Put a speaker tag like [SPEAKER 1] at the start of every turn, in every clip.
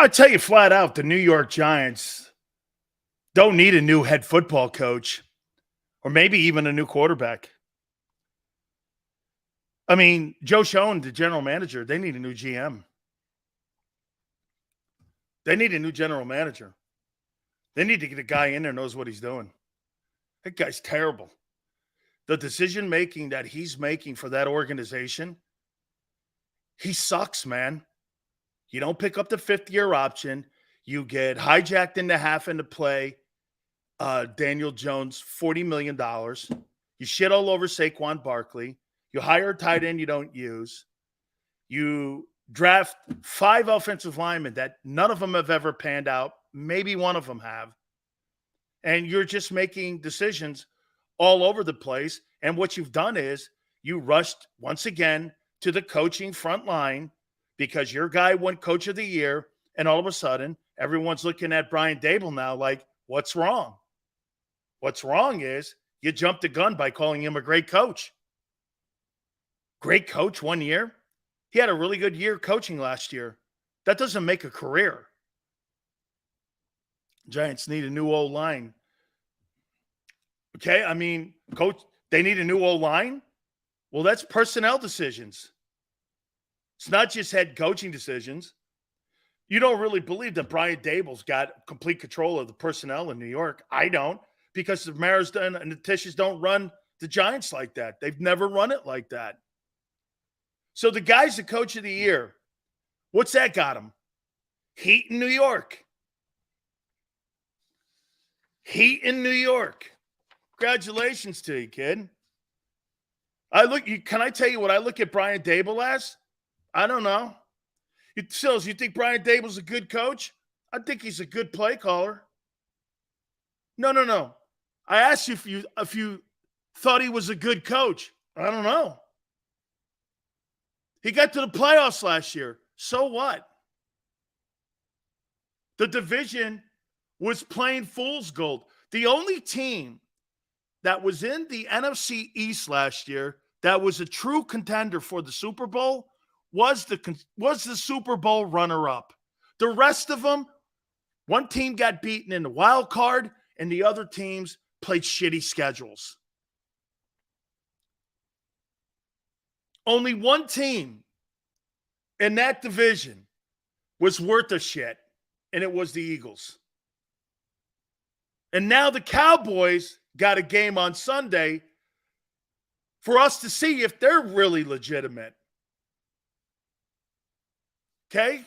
[SPEAKER 1] I tell you flat out, the New York Giants don't need a new head football coach or maybe even a new quarterback. I mean, Joe Schoen, the general manager, they need a new GM. They need a new general manager. They need to get a guy in there who knows what he's doing. That guy's terrible. The decision making that he's making for that organization, he sucks, man. You don't pick up the fifth-year option. You get hijacked into having to play Daniel Jones $40 million. You shit all over Saquon Barkley. You hire a tight end you don't use. You draft 5 offensive linemen that none of them have ever panned out. Maybe one of them have. And you're just making decisions all over the place. And what you've done is you rushed once again to the coaching front line because your guy won coach of the year. And all of a sudden, everyone's looking at Brian Daboll now like, what's wrong? What's wrong is you jumped the gun by calling him a great coach. Great coach 1 year. He had a really good year coaching last year. That doesn't make a career. Giants need a new O-line. Okay, I mean, coach, they need a new O-line? Well, that's personnel decisions. It's not just head coaching decisions. You don't really believe that Brian Daboll's got complete control of the personnel in New York. I don't, because the Marisdon and the Tisches don't run the Giants like that. They've never run it like that. So the guy's the coach of the year. What's that got him? Heat in New York. Heat in New York. Congratulations to you, kid. Can I tell you what I look at Brian Daboll as? I don't know. Sills, you think Brian Daboll's a good coach? I think he's a good play caller. No. I asked you if you thought he was a good coach. I don't know. He got to the playoffs last year. So what? The division was plain fool's gold. The only team that was in the NFC East last year that was a true contender for the Super Bowl was the Super Bowl runner-up. The rest of them, one team got beaten in the wild card, and the other teams played shitty schedules. Only one team in that division was worth a shit, and it was the Eagles. And now the Cowboys got a game on Sunday for us to see if they're really legitimate. Okay?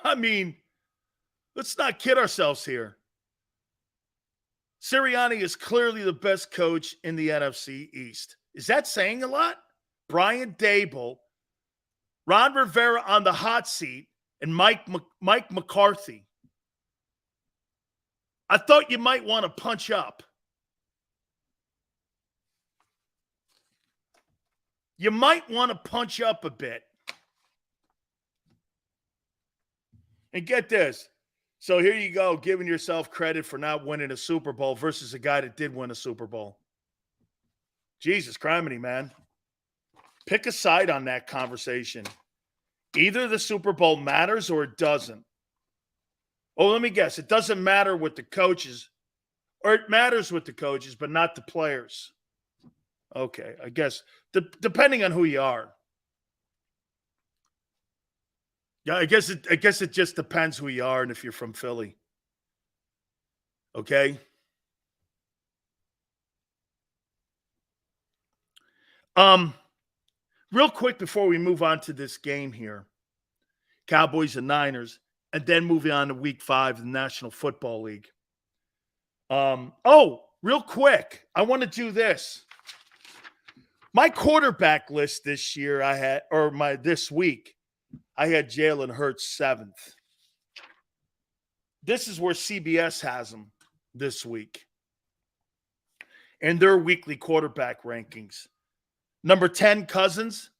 [SPEAKER 1] I mean, let's not kid ourselves here. Sirianni is clearly the best coach in the NFC East. Is that saying a lot? Brian Daboll, Ron Rivera on the hot seat, and Mike McCarthy. I thought you might want to punch up. You might want to punch up a bit. And get this. So here you go, giving yourself credit for not winning a Super Bowl versus a guy that did win a Super Bowl. Jesus criminy, man. Pick a side on that conversation. Either the Super Bowl matters or it doesn't. Oh, let me guess. It doesn't matter with the coaches, or it matters with the coaches, but not the players. Okay, I guess depending on who you are. Yeah, I guess it just depends who you are and if you're from Philly. Okay? Real quick before we move on to this game here. Cowboys and Niners, and then moving on to week 5 of the National Football League. Real quick, I want to do this. My quarterback list this year this week, I had Jalen Hurts 7th. This is where CBS has him this week. And their weekly quarterback rankings. Number 10, Cousins.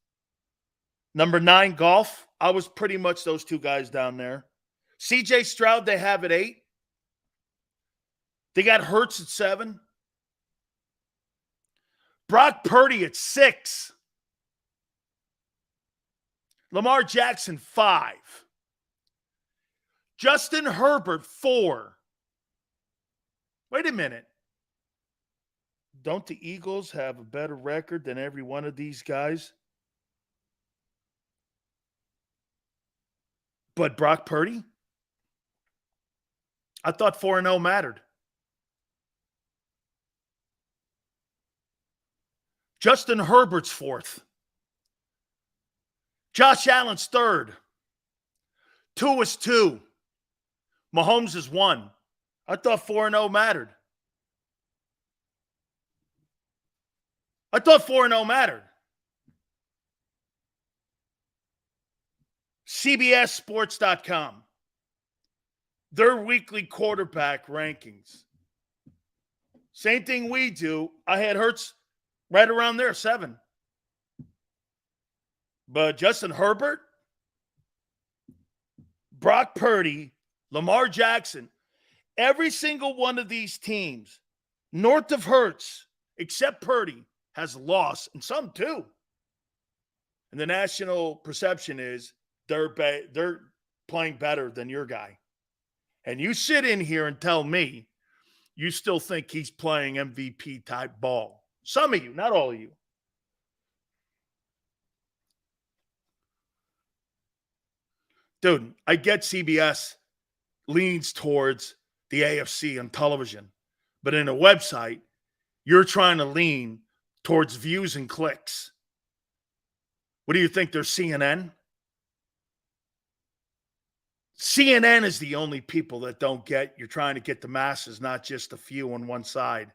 [SPEAKER 1] Number 9, Goff. I was pretty much those two guys down there. CJ Stroud, they have at 8. They got Hurts at 7. Brock Purdy at 6. Lamar Jackson, 5. Justin Herbert, 4. Wait a minute. Don't the Eagles have a better record than every one of these guys? But Brock Purdy? I thought 4-0 mattered. Justin Herbert's 4th. Josh Allen's 3rd. Tua's 2. Mahomes is 1. I thought 4-0 mattered. I thought 4-0 mattered. CBSSports.com. Their weekly quarterback rankings. Same thing we do. I had Hurts right around there, 7. But Justin Herbert, Brock Purdy, Lamar Jackson, every single one of these teams, north of Hurts, except Purdy, has lost, and some too. And the national perception is they're playing better than your guy. And you sit in here and tell me you still think he's playing MVP type ball. Some of you, not all of you. Dude, I get CBS leans towards the AFC on television, but in a website, you're trying to lean towards views and clicks. What do you think? They're CNN? CNN is the only people that don't get. You're trying to get the masses, not just a few on one side.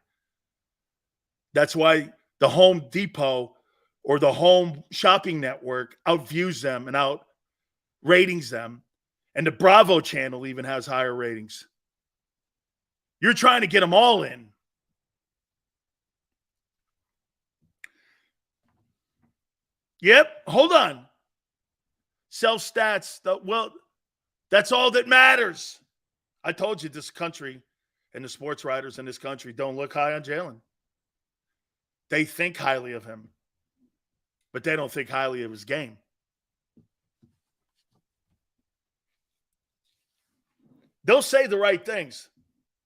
[SPEAKER 1] That's why the Home Depot or the Home Shopping Network outviews them and out ratings them. And the Bravo channel even has higher ratings. You're trying to get them all in. Yep, hold on. Self-stats, well, that's all that matters. I told you this country and the sports writers in this country don't look high on Jalen. They think highly of him, but they don't think highly of his game. They'll say the right things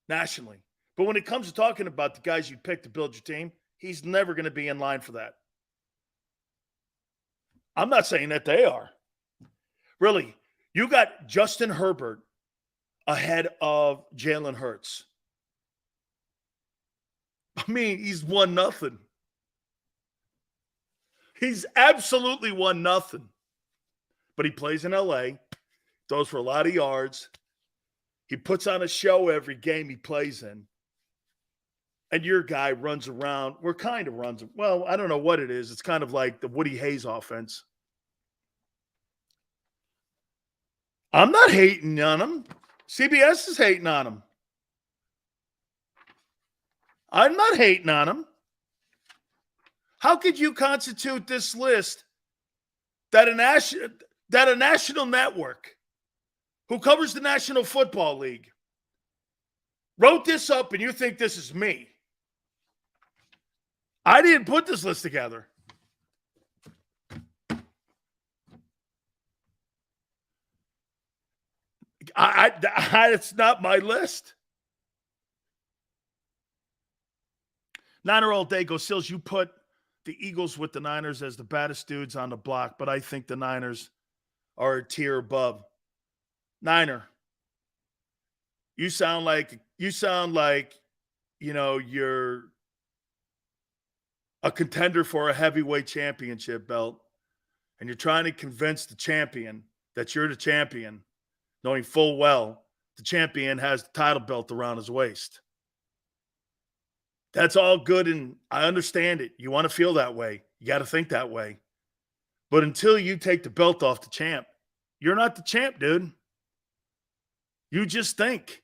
[SPEAKER 1] nationally, but when it comes to talking about the guys you pick to build your team, he's never going to be in line for that. I'm not saying that they are. Really, you got Justin Herbert ahead of Jalen Hurts. I mean, he's 1-0. He's absolutely 1-0. But he plays in LA, throws for a lot of yards. He puts on a show every game he plays in. And your guy runs around. Well, I don't know what it is. It's kind of like the Woody Hayes offense. I'm not hating on him. CBS is hating on him. I'm not hating on him. How could you constitute this list that a national network who covers the National Football League wrote this up and you think this is me? I didn't put this list together. It's not my list. Niner all day goes, Sills, you put the Eagles with the Niners as the baddest dudes on the block, but I think the Niners are a tier above. Niner, you sound like, you're a contender for a heavyweight championship belt, and you're trying to convince the champion that you're the champion, knowing full well the champion has the title belt around his waist. That's all good, and I understand it. You want to feel that way. You got to think that way. But until you take the belt off the champ, you're not the champ, dude. You just think.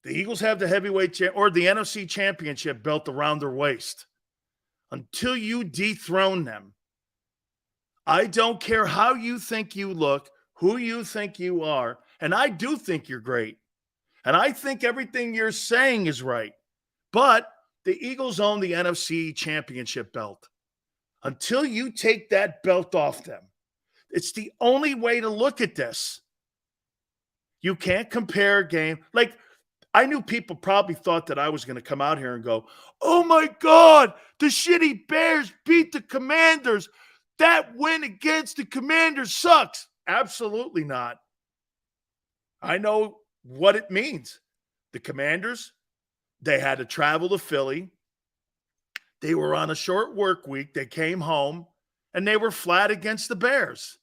[SPEAKER 1] The Eagles have the heavyweight or the NFC championship belt around their waist. Until you dethrone them, I don't care how you think you look, who you think you are, and I do think you're great. And I think everything you're saying is right. But the Eagles own the NFC championship belt. Until you take that belt off them, It's the only way to look at this. You can't compare a game. Like, I knew people probably thought that I was going to come out here and go, oh my God, the shitty Bears beat the Commanders. That win against the Commanders sucks. Absolutely not. I know what it means. The Commanders, they had to travel to Philly. They were on a short work week. They came home, and they were flat against the Bears.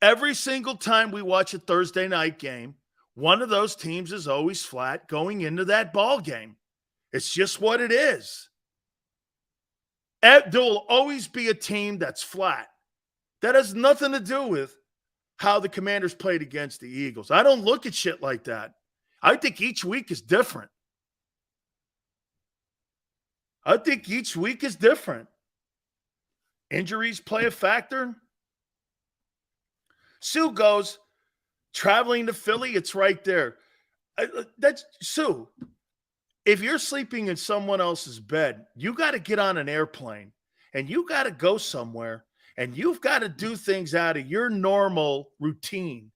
[SPEAKER 1] Every single time we watch a Thursday night game, one of those teams is always flat going into that ball game. It's just what it is. There will always be a team that's flat. That has nothing to do with how the Commanders played against the Eagles. I don't look at shit like that. I think each week is different. Injuries play a factor. Sue goes, traveling to Philly, it's right there. That's Sue. If you're sleeping in someone else's bed, you got to get on an airplane and you got to go somewhere and you've got to do things out of your normal routine.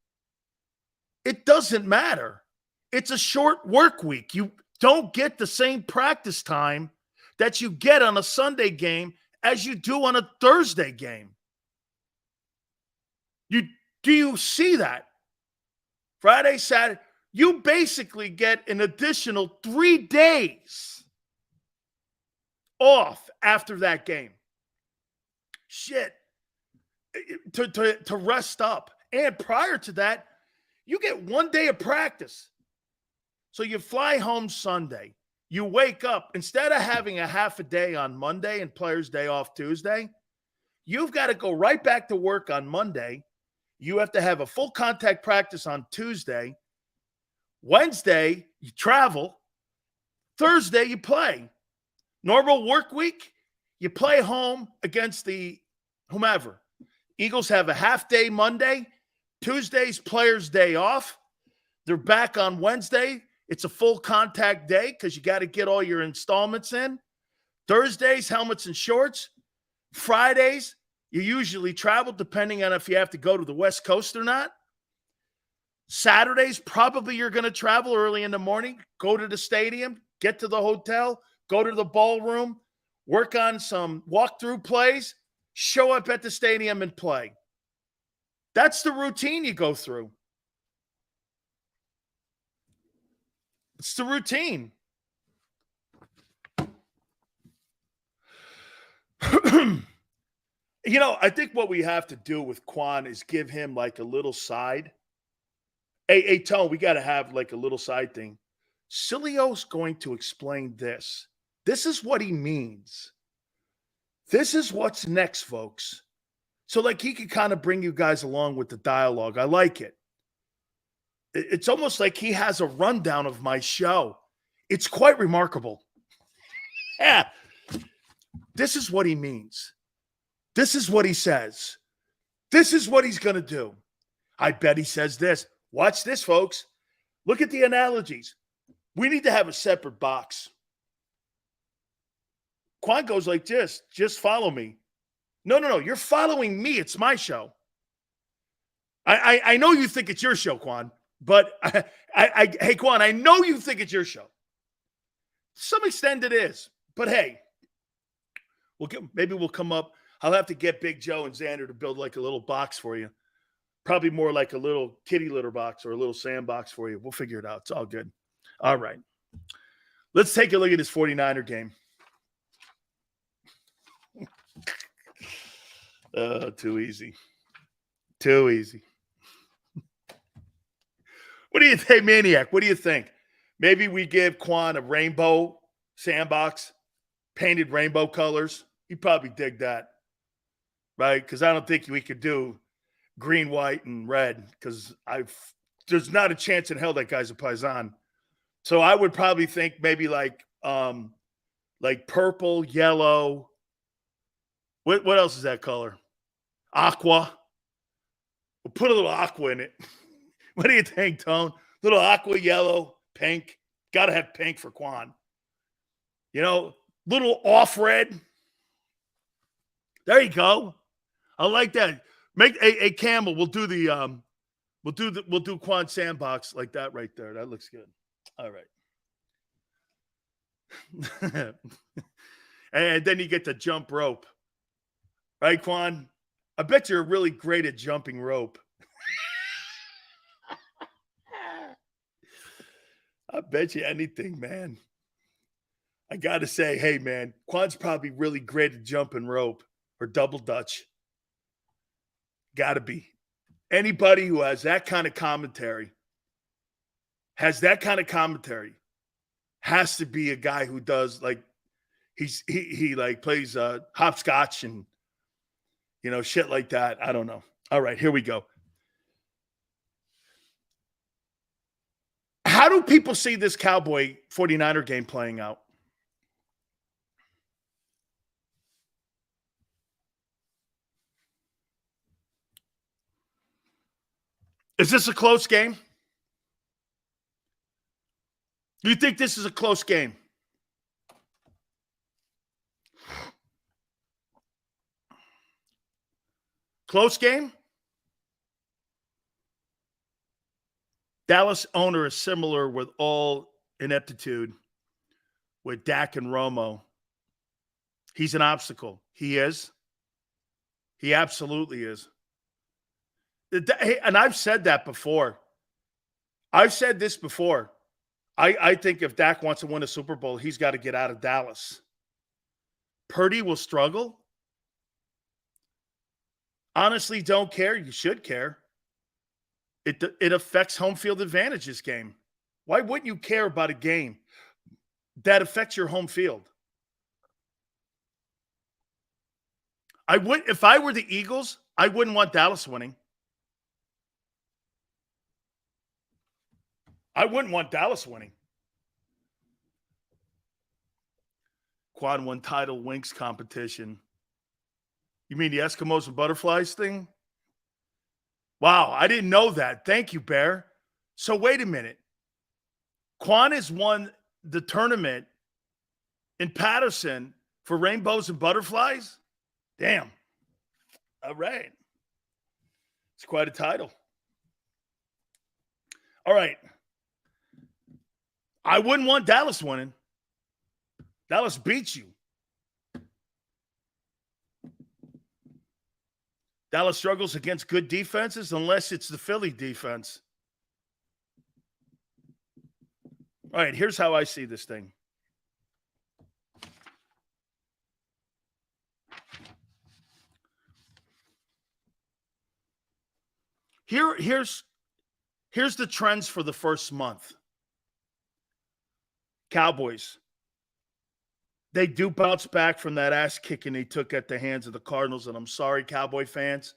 [SPEAKER 1] It doesn't matter. It's a short work week. You don't get the same practice time that you get on a Sunday game as you do on a Thursday game. Do you see that? Friday, Saturday, you basically get an additional 3 days off after that game. Shit. To rest up. And prior to that, you get 1 day of practice. So you fly home Sunday. You wake up. Instead of having a half a day on Monday and Players' Day off Tuesday, you've got to go right back to work on Monday. You have to have a full contact practice on Tuesday. Wednesday, you travel. Thursday, you play. Normal work week, you play home against the whomever. Eagles have a half day Monday. Tuesday's Players' Day off. They're back on Wednesday. It's a full contact day because you got to get all your installments in. Thursdays, helmets and shorts. Fridays, you usually travel depending on if you have to go to the West Coast or not. Saturdays, probably you're going to travel early in the morning, go to the stadium, get to the hotel, go to the ballroom, work on some walkthrough plays, show up at the stadium and play. That's the routine you go through. It's the routine. I think what we have to do with Quan is give him like a little side. Hey, Tone, we got to have like a little side thing. Sileo's going to explain this. This is what he means. This is what's next, folks. So like he could kind of bring you guys along with the dialogue. I like it. It's almost like he has a rundown of my show. It's quite remarkable. Yeah. This is what he means. This is what he says. This is what he's going to do. I bet he says this. Watch this, folks. Look at the analogies. We need to have a separate box. Quan goes like this. Just follow me. No. You're following me. It's my show. I know you think it's your show, Quan. But hey, Quan, I know you think it's your show. To some extent it is. But hey, maybe we'll come up. I'll have to get Big Joe and Xander to build like a little box for you. Probably more like a little kitty litter box or a little sandbox for you. We'll figure it out. It's all good. All right. Let's take a look at this 49er game. Too easy. Too easy. What do you think, Maniac? What do you think? Maybe we give Quan a rainbow sandbox, painted rainbow colors. He'd probably dig that, right? Because I don't think we could do green, white, and red because there's not a chance in hell that guy's a Paisan. So I would probably think maybe like purple, yellow. What else is that color? Aqua. We'll put a little aqua in it. What do you think, Tone? Little aqua, yellow, pink. Got to have pink for Quan. Little off red. There you go. I like that. Make a Campbell. We'll do Quan Sandbox like that right there. That looks good. All right. And then you get the jump rope. Right, Quan? I bet you're really great at jumping rope. I bet you anything, man. I got to say, hey, man, Quan's probably really great at jumping rope or double dutch. Got to be. Anybody who has that kind of commentary, has to be a guy who does like he like plays hopscotch and shit like that. I don't know. All right, here we go. How do people see this Cowboy 49er game playing out? Is this a close game? Do you think this is a close game? Close game? Dallas owner is similar with all ineptitude with Dak and Romo. He's an obstacle. He is. He absolutely is. And I've said that before. I've said this before. I think if Dak wants to win a Super Bowl, he's got to get out of Dallas. Purdy will struggle. Honestly, don't care. You should care. It affects home field advantage this game. Why wouldn't you care about a game that affects your home field? If I were the Eagles, I wouldn't want Dallas winning. I wouldn't want Dallas winning. Quad won title Winks competition. You mean the Eskimos and Butterflies thing? Wow, I didn't know that. Thank you, Bear. So wait a minute. Quan has won the tournament in Patterson for Rainbows and Butterflies? Damn. All right. It's quite a title. All right. I wouldn't want Dallas winning. Dallas beats you. Dallas struggles against good defenses unless it's the Philly defense. All right, here's how I see this thing. Here's the trends for the first month. Cowboys. They do bounce back from that ass kicking they took at the hands of the Cardinals, and I'm sorry, Cowboy fans,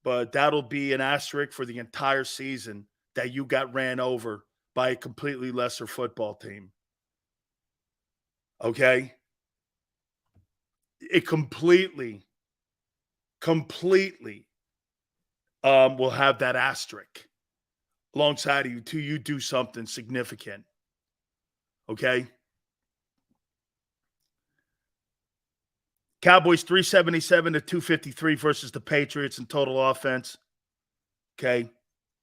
[SPEAKER 1] but that'll be an asterisk for the entire season that you got ran over by a completely lesser football team. Okay? It completely will have that asterisk alongside of you till you do something significant. Okay? Cowboys 377 to 253 versus the Patriots in total offense. Okay.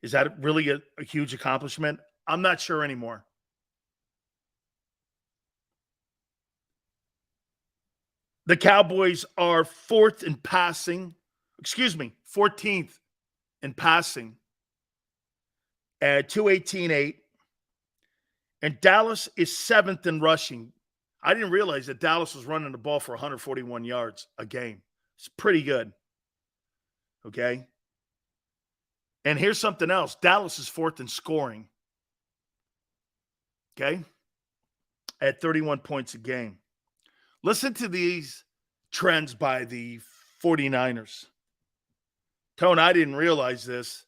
[SPEAKER 1] Is that really a huge accomplishment? I'm not sure anymore. The Cowboys are 14th in passing at 218.8. And Dallas is 7th in rushing. I didn't realize that Dallas was running the ball for 141 yards a game. It's pretty good. Okay? And here's something else. Dallas is 4th in scoring. Okay? At 31 points a game. Listen to these trends by the 49ers. Tone, I didn't realize this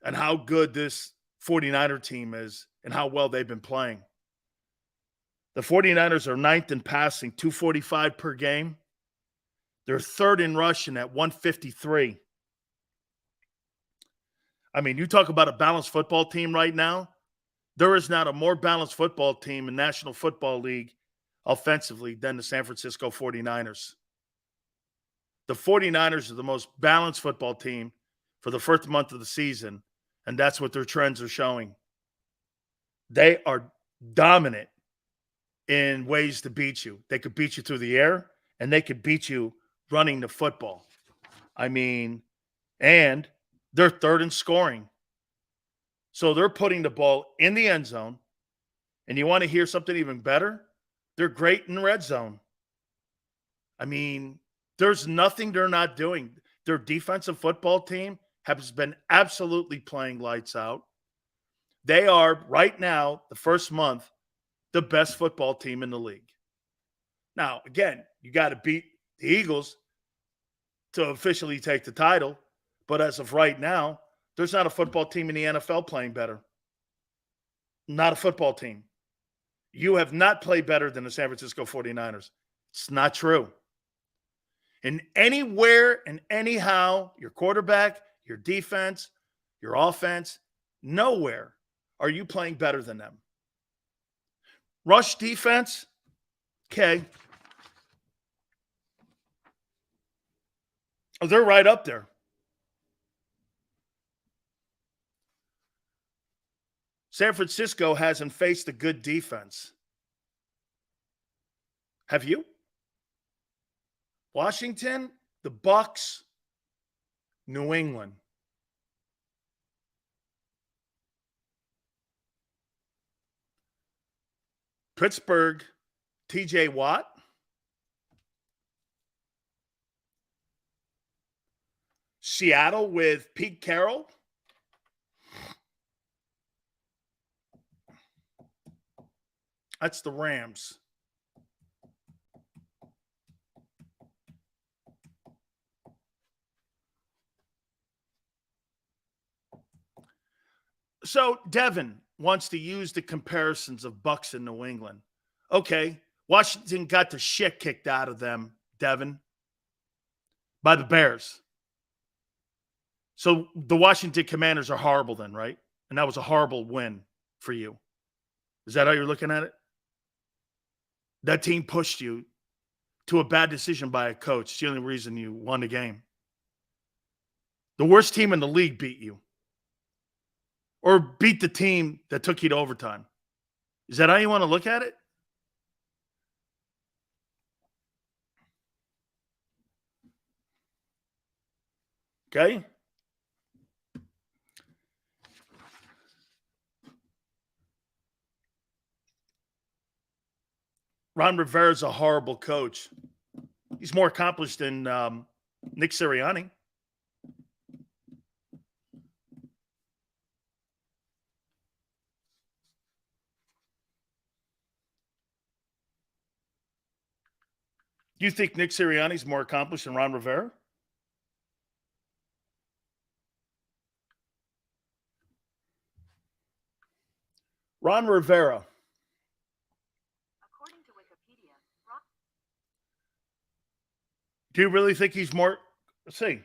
[SPEAKER 1] and how good this 49er team is and how well they've been playing. The 49ers are 9th in passing, 245 per game. They're 3rd in rushing at 153. I mean, you talk about a balanced football team right now. There is not a more balanced football team in National Football League offensively than the San Francisco 49ers. The 49ers are the most balanced football team for the first month of the season, and that's what their trends are showing. They are dominant in ways to beat you. They could beat you through the air, and they could beat you running the football. I mean, and they're third in scoring. So they're putting the ball in the end zone. And you want to hear something even better? They're great in red zone. I mean, there's nothing they're not doing. Their defensive football team has been absolutely playing lights out. They are, right now, the first month, the best football team in the league. Now, again, you got to beat the Eagles to officially take the title. But as of right now, there's not a football team in the NFL playing better. Not a football team. You have not played better than the San Francisco 49ers. It's not true. And anywhere and anyhow, your quarterback, your defense, your offense, nowhere are you playing better than them. Rush defense, okay. Oh, they're right up there. San Francisco hasn't faced a good defense. Have you? Washington, the Bucks, New England. Pittsburgh, TJ Watt. Seattle with Pete Carroll. That's the Rams. So Devin wants to use the comparisons of Bucks and New England. Okay, Washington got the shit kicked out of them, Devin, by the Bears. So the Washington Commanders are horrible then, right? And that was a horrible win for you. Is that how you're looking at it? That team pushed you to a bad decision by a coach. It's the only reason you won the game. The worst team in the league beat you. Or beat the team that took you to overtime. Is that how you want to look at it? Okay. Ron Rivera is a horrible coach. He's more accomplished than Nick Sirianni. Do you think Nick Sirianni is more accomplished than Ron Rivera? Ron Rivera.
[SPEAKER 2] According to Wikipedia,
[SPEAKER 1] Do you really think he's more? Let's see.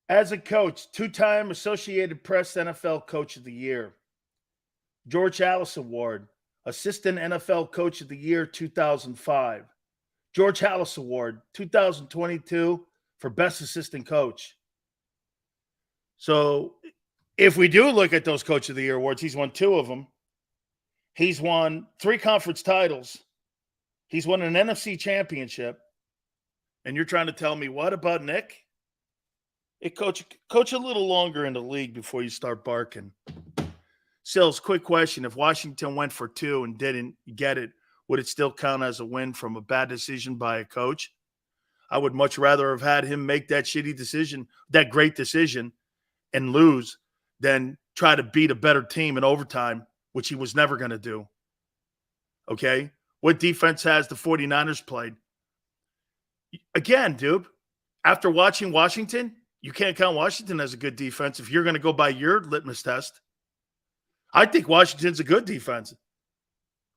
[SPEAKER 1] As a coach, two-time Associated Press NFL Coach of the Year. George Halas Award, Assistant NFL Coach of the Year 2005. George Halas Award 2022 for Best Assistant Coach. So if we do look at those Coach of the Year awards, he's won 2 of them. He's won 3 conference titles. He's won an NFC championship. And you're trying to tell me what about Nick? Hey, coach a little longer in the league before you start barking. Sills, quick question. If Washington went for 2 and didn't get it, would it still count as a win from a bad decision by a coach? I would much rather have had him make that shitty decision, that great decision, and lose than try to beat a better team in overtime, which he was never going to do. Okay? What defense has the 49ers played? Again, dude, after watching Washington, you can't count Washington as a good defense if you're going to go by your litmus test. I think Washington's a good defense.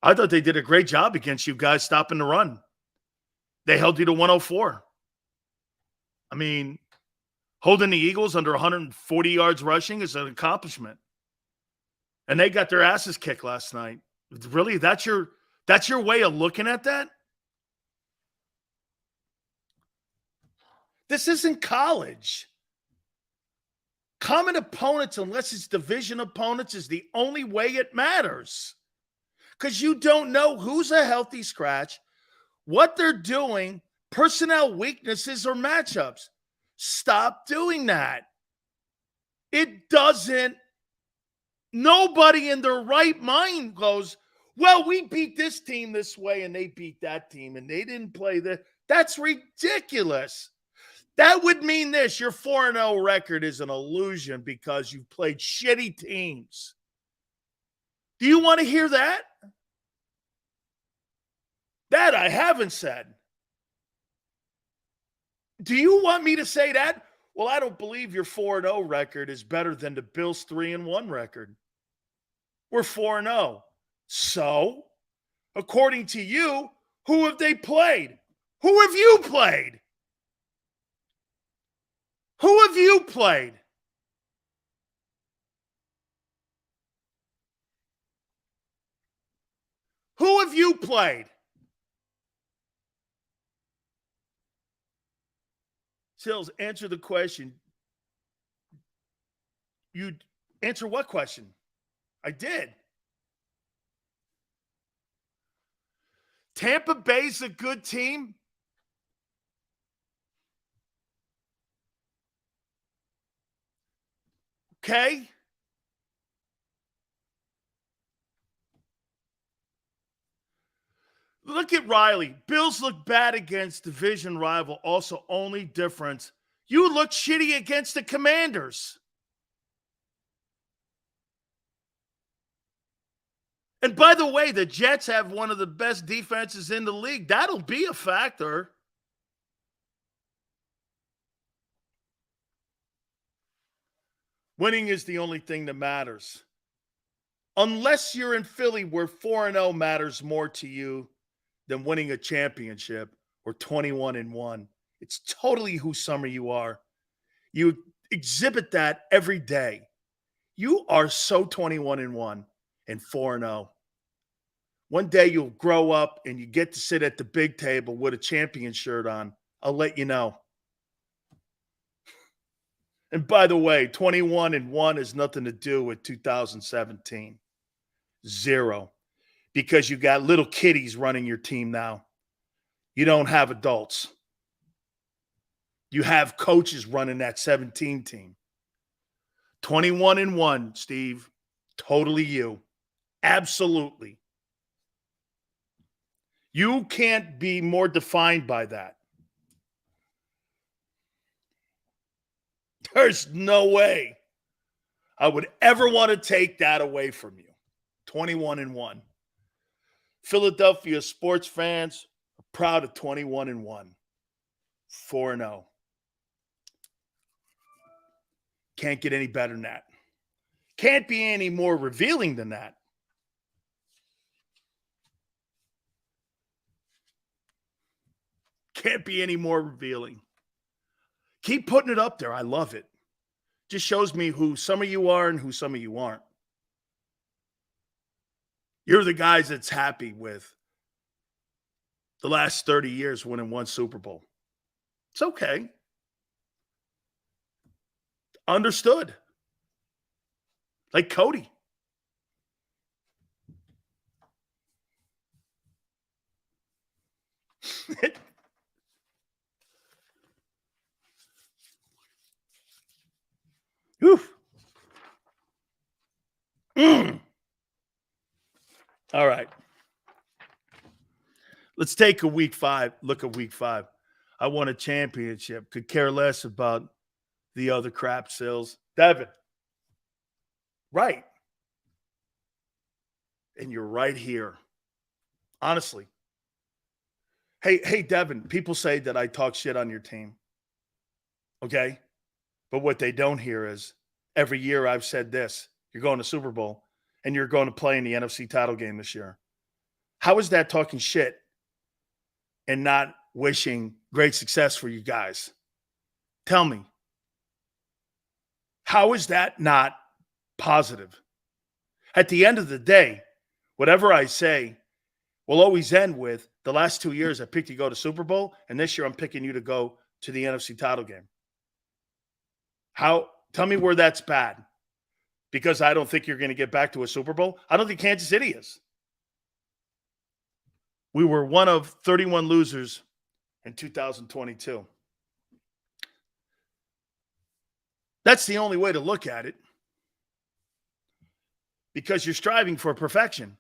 [SPEAKER 1] I thought they did a great job against you guys stopping the run. They held you to 104. I mean, holding the Eagles under 140 yards rushing is an accomplishment. And they got their asses kicked last night. Really? That's your way of looking at that? This isn't college. Common opponents, unless it's division opponents, is the only way it matters. Because you don't know who's a healthy scratch, what they're doing, personnel weaknesses, or matchups. Stop doing that. It doesn't. Nobody in their right mind goes, well, we beat this team this way and they beat that team and they didn't play that. That's ridiculous. That would mean this: your 4-0 record is an illusion because you've played shitty teams. Do you want to hear that? That I haven't said. Do you want me to say that? Well, I don't believe your 4-0 record is better than the Bills' 3-1 record. We're 4-0. So, according to you, who have they played? Who have you played? Who have you played? Who have you played? Sills, answer the question. You answer what question? I did. Tampa Bay's a good team. Okay. Look at Riley. Bills look bad against division rival. Also, only difference, you look shitty against the Commanders. And by the way, the Jets have one of the best defenses in the league. That'll be a factor. Winning is the only thing that matters. Unless you're in Philly where 4-0 matters more to you than winning a championship or 21-1. It's totally who Summer you are. You exhibit that every day. You are so 21-1 and 4-0. One day you'll grow up and you get to sit at the big table with a champion shirt on. I'll let you know. And by the way, 21-1 has nothing to do with 2017. Zero. Because you got little kiddies running your team now. You don't have adults. You have coaches running that 17 team. 21-1, Steve. Totally you. Absolutely. You can't be more defined by that. There's no way I would ever want to take that away from you. 21-1. Philadelphia sports fans are proud of 21-1. 4-0. Can't get any better than that. Can't be any more revealing than that. Can't be any more revealing. Keep putting it up there. I love it. Just shows me who some of you are and who some of you aren't. You're the guys that's happy with the last 30 years winning one Super Bowl. It's okay. Understood. Like Cody. All right. Let's take a week 5. Look at week 5. I won a championship. Could care less about the other crap, Sills. Devin. Right. And you're right here. Honestly. Hey, Devin, people say that I talk shit on your team. Okay? But what they don't hear is every year I've said this. You're going to Super Bowl and you're going to play in the NFC title game this year. How is that talking shit and not wishing great success for you guys? Tell me. How is that not positive? At the end of the day, whatever I say will always end with the last 2 years I picked you to go to Super Bowl, and this year I'm picking you to go to the NFC title game. Tell me where that's bad. Because I don't think you're going to get back to a Super Bowl. I don't think Kansas City is. We were one of 31 losers in 2022. That's the only way to look at it. Because you're striving for perfection.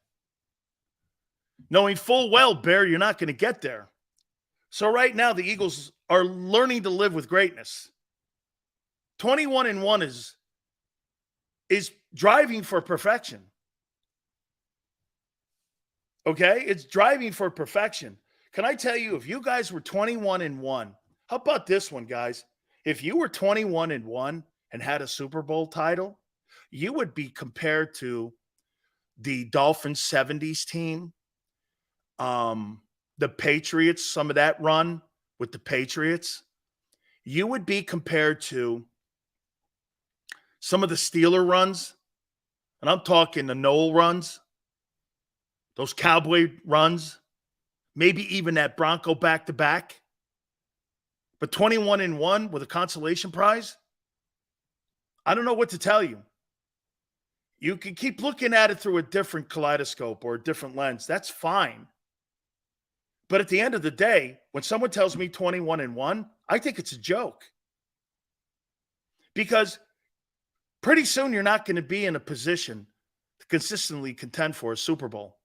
[SPEAKER 1] Knowing full well, Bear, you're not going to get there. So right now, the Eagles are learning to live with greatness. 21-1 is driving for perfection. Okay? It's driving for perfection. Can I tell you, if you guys were 21-1, how about this one, guys? If you were 21-1 and had a Super Bowl title, you would be compared to the Dolphins 70s team, the Patriots, some of that run with the Patriots. You would be compared to some of the Steeler runs, and I'm talking the Noel runs, those Cowboy runs, maybe even that Bronco back-to-back. But 21-1 with a consolation prize, I don't know what to tell you. You can keep looking at it through a different kaleidoscope or a different lens. That's fine. But at the end of the day, when someone tells me 21-1, I think it's a joke. Because pretty soon you're not going to be in a position to consistently contend for a Super Bowl.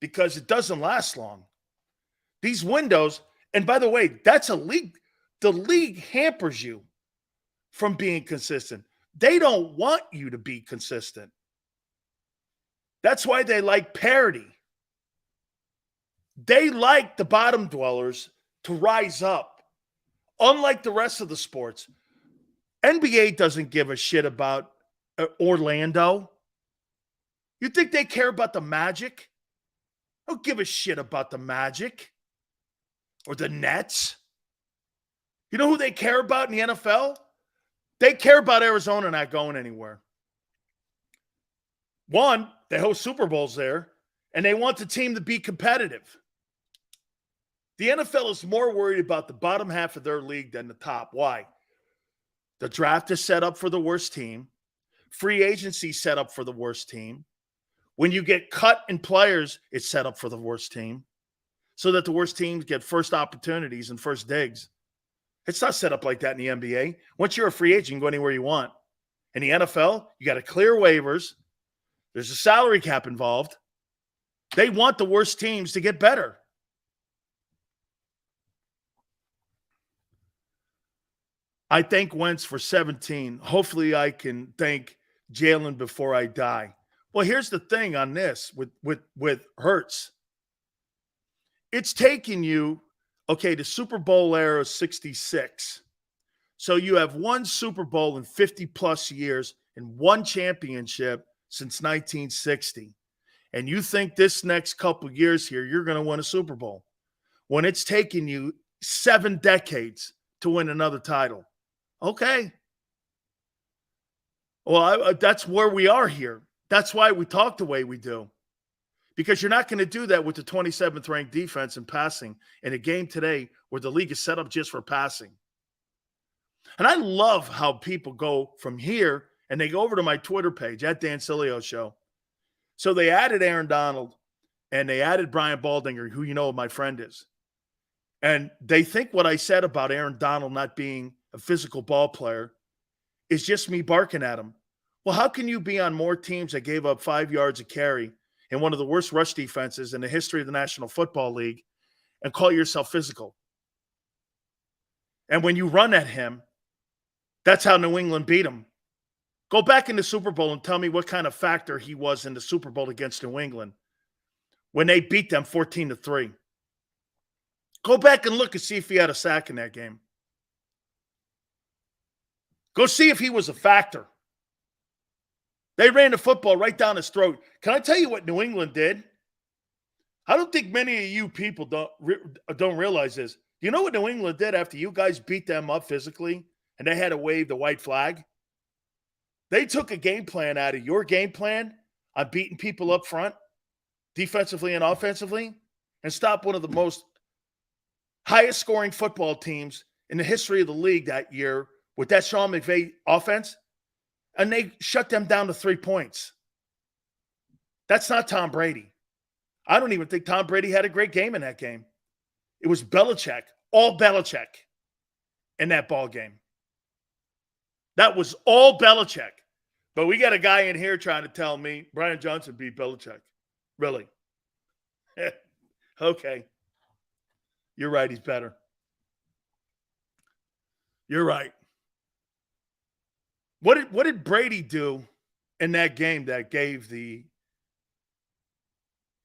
[SPEAKER 1] Because it doesn't last long. These windows, and by the way, that's a league. The league hampers you from being consistent. They don't want you to be consistent. That's why they like parity. They like the bottom dwellers to rise up. Unlike the rest of the sports, NBA doesn't give a shit about Orlando. You think they care about the Magic? Don't give a shit about the Magic or the Nets. You know who they care about in the NFL? They care about Arizona not going anywhere. One, they host Super Bowls there, and they want the team to be competitive. The NFL is more worried about the bottom half of their league than the top. Why? The draft is set up for the worst team. Free agency set up for the worst team. When you get cut in players, it's set up for the worst team so that the worst teams get first opportunities and first digs. It's not set up like that in the NBA. Once you're a free agent, you can go anywhere you want. In the NFL, you got to clear waivers. There's a salary cap involved. They want the worst teams to get better. I thank Wentz for 17. Hopefully I can thank Jalen before I die. Well, here's the thing on this with Hurts. It's taking you, okay, the Super Bowl era is 66. So you have one Super Bowl in 50-plus years and one championship since 1960. And you think this next couple years here, you're going to win a Super Bowl. When it's taking you 7 decades to win another title. Okay. Well, that's where we are here. That's why we talk the way we do. Because you're not going to do that with the 27th ranked defense and passing in a game today where the league is set up just for passing. And I love how people go from here and they go over to my Twitter page at Dan Sileo Show. So they added Aaron Donald and they added Brian Baldinger, who you know my friend is. And they think what I said about Aaron Donald not being a physical ball player is just me barking at him. Well, how can you be on more teams that gave up 5 yards a carry in one of the worst rush defenses in the history of the National Football League and call yourself physical? And when you run at him, that's how New England beat him. Go back in the Super Bowl and tell me what kind of factor he was in the Super Bowl against New England when they beat them 14-3. Go back and look and see if he had a sack in that game. Go see if he was a factor. They ran the football right down his throat. Can I tell you what New England did? I don't think many of you people don't realize this. You know what New England did after you guys beat them up physically and they had to wave the white flag? They took a game plan out of your game plan. on beating people up front, defensively and offensively, and stop one of the most highest scoring football teams in the history of the league that year with that Sean McVay offense, and they shut them down to 3 points. That's not Tom Brady. I don't even think Tom Brady had a great game in that game. It was Belichick, all Belichick in that ball game. That was all Belichick. But we got a guy in here trying to tell me Brian Johnson beat Belichick. Really? Okay. You're right. He's better. You're right. What did Brady do in that game that gave the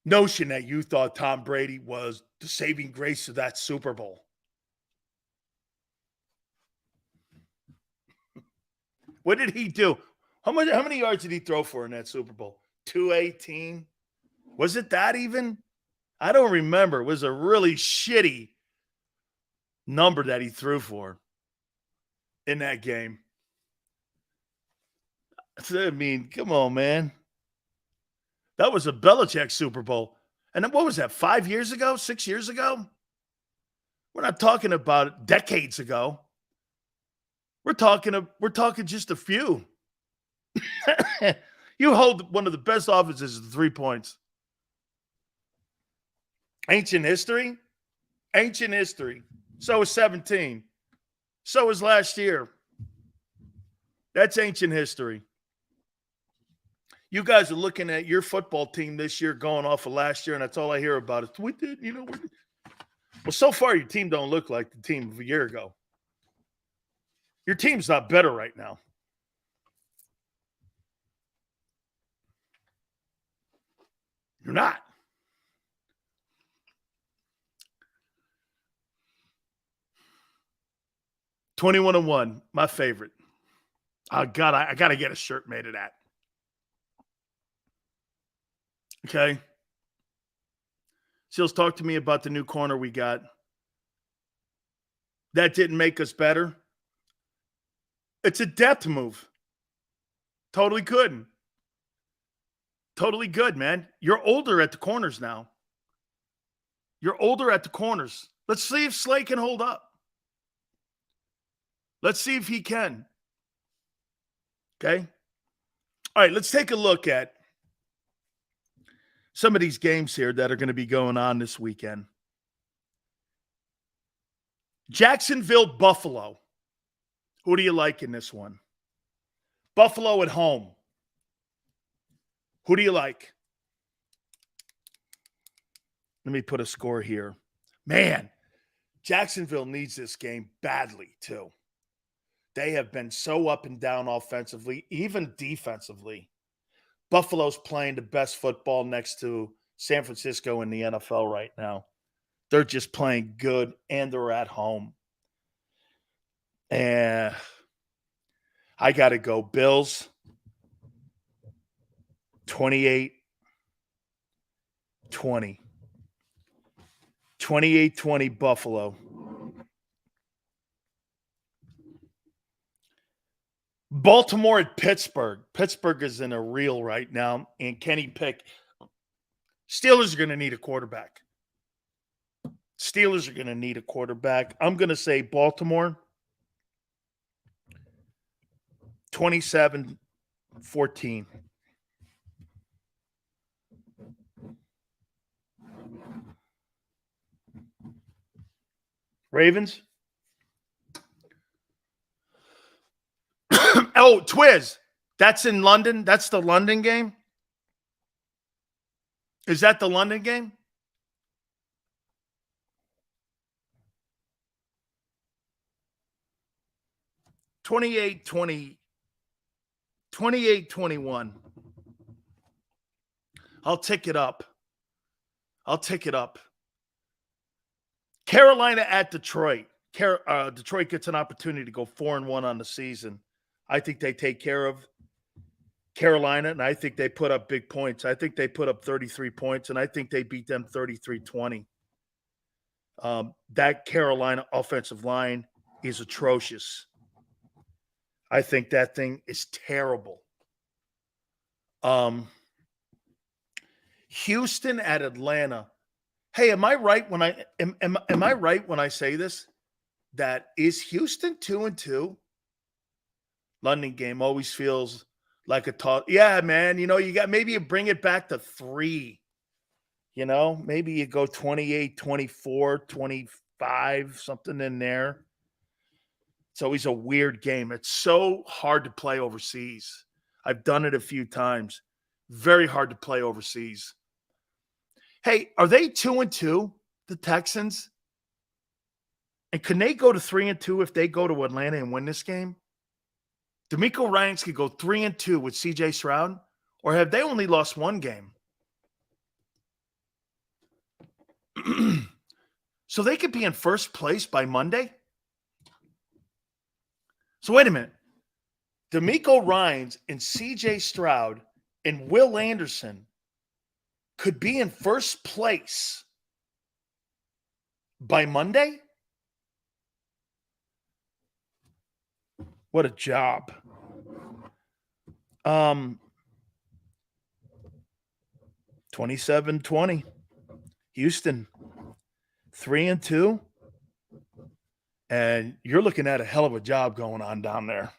[SPEAKER 1] notion that you thought Tom Brady was the saving grace of that Super Bowl? What did he do? How many yards did he throw for in that Super Bowl? 218? Was it that even? I don't remember. It was a really shitty number that he threw for in that game. I mean, come on, man. That was a Belichick Super Bowl. And what was that, 5 years ago, 6 years ago? We're not talking about decades ago. We're talking just a few. You hold one of the best offenses to 3 points. Ancient history? Ancient history. So is 17. So is last year. That's ancient history. You guys are looking at your football team this year going off of last year, and that's all I hear about is we did, Well, so far your team don't look like the team of a year ago. Your team's not better right now. You're not. $21-1, my favorite. I gotta get a shirt made of that. Okay. Seals, talk to me about the new corner we got. That didn't make us better. It's a depth move. Totally couldn't. Totally good, man. You're older at the corners now. You're older at the corners. Let's see if Slay can hold up. Let's see if he can. Okay? All right, let's take a look at some of these games here that are going to be going on this weekend. Jacksonville, Buffalo. Who do you like in this one? Buffalo at home. Who do you like? Let me put a score here. Man, Jacksonville needs this game badly, too. They have been so up and down offensively, even defensively. Buffalo's playing the best football next to San Francisco in the NFL right now. They're just playing good, and they're at home. And I got to go Bills. 28-20. 28-20 Buffalo. Baltimore at Pittsburgh. Pittsburgh is in a reel right now, and Kenny Pick. Steelers are going to need a quarterback. Steelers are going to need a quarterback. I'm going to say Baltimore 27-14. Ravens. Oh, Twiz. That's in London. That's the London game. Is that the London game? $28-20. 28-21. I'll tick it up. Carolina at Detroit. Detroit gets an opportunity to go 4-1 on the season. I think they take care of Carolina, and I think they put up big points. I think they put up 33 points, and I think they beat them 33-20. That Carolina offensive line is atrocious. I think that thing is terrible. Houston at Atlanta. Hey, am I right when am I right when I say this? That is Houston 2-2? London game always feels like a toss. Yeah, man. You got maybe you bring it back to 3. Maybe you go 28, 24, 25, something in there. It's always a weird game. It's so hard to play overseas. I've done it a few times. Very hard to play overseas. Hey, are they 2-2, the Texans? And can they go to 3-2 if they go to Atlanta and win this game? D'Amico Ryans could go 3-2 with CJ Stroud, or have they only lost one game? So they could be in first place by Monday? So wait a minute. D'Amico Ryans and CJ Stroud and Will Anderson could be in first place by Monday? What a job. 27-20. Houston 3-2. And you're looking at a hell of a job going on down there.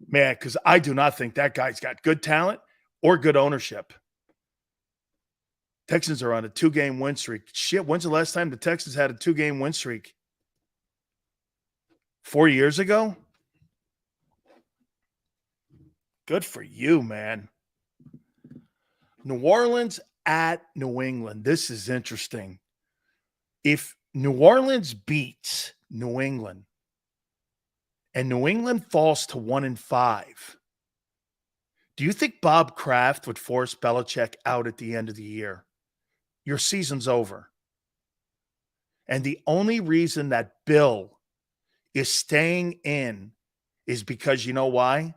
[SPEAKER 1] Man, because I do not think that guy's got good talent or good ownership. Texans are on a 2-game win streak. Shit, when's the last time the Texans had a 2-game win streak? 4 years ago? Good for you, man. New Orleans at New England. This is interesting. If New Orleans beats New England and New England falls to 1-5, do you think Bob Kraft would force Belichick out at the end of the year? Your season's over. And the only reason that Bill is staying in is because you know why?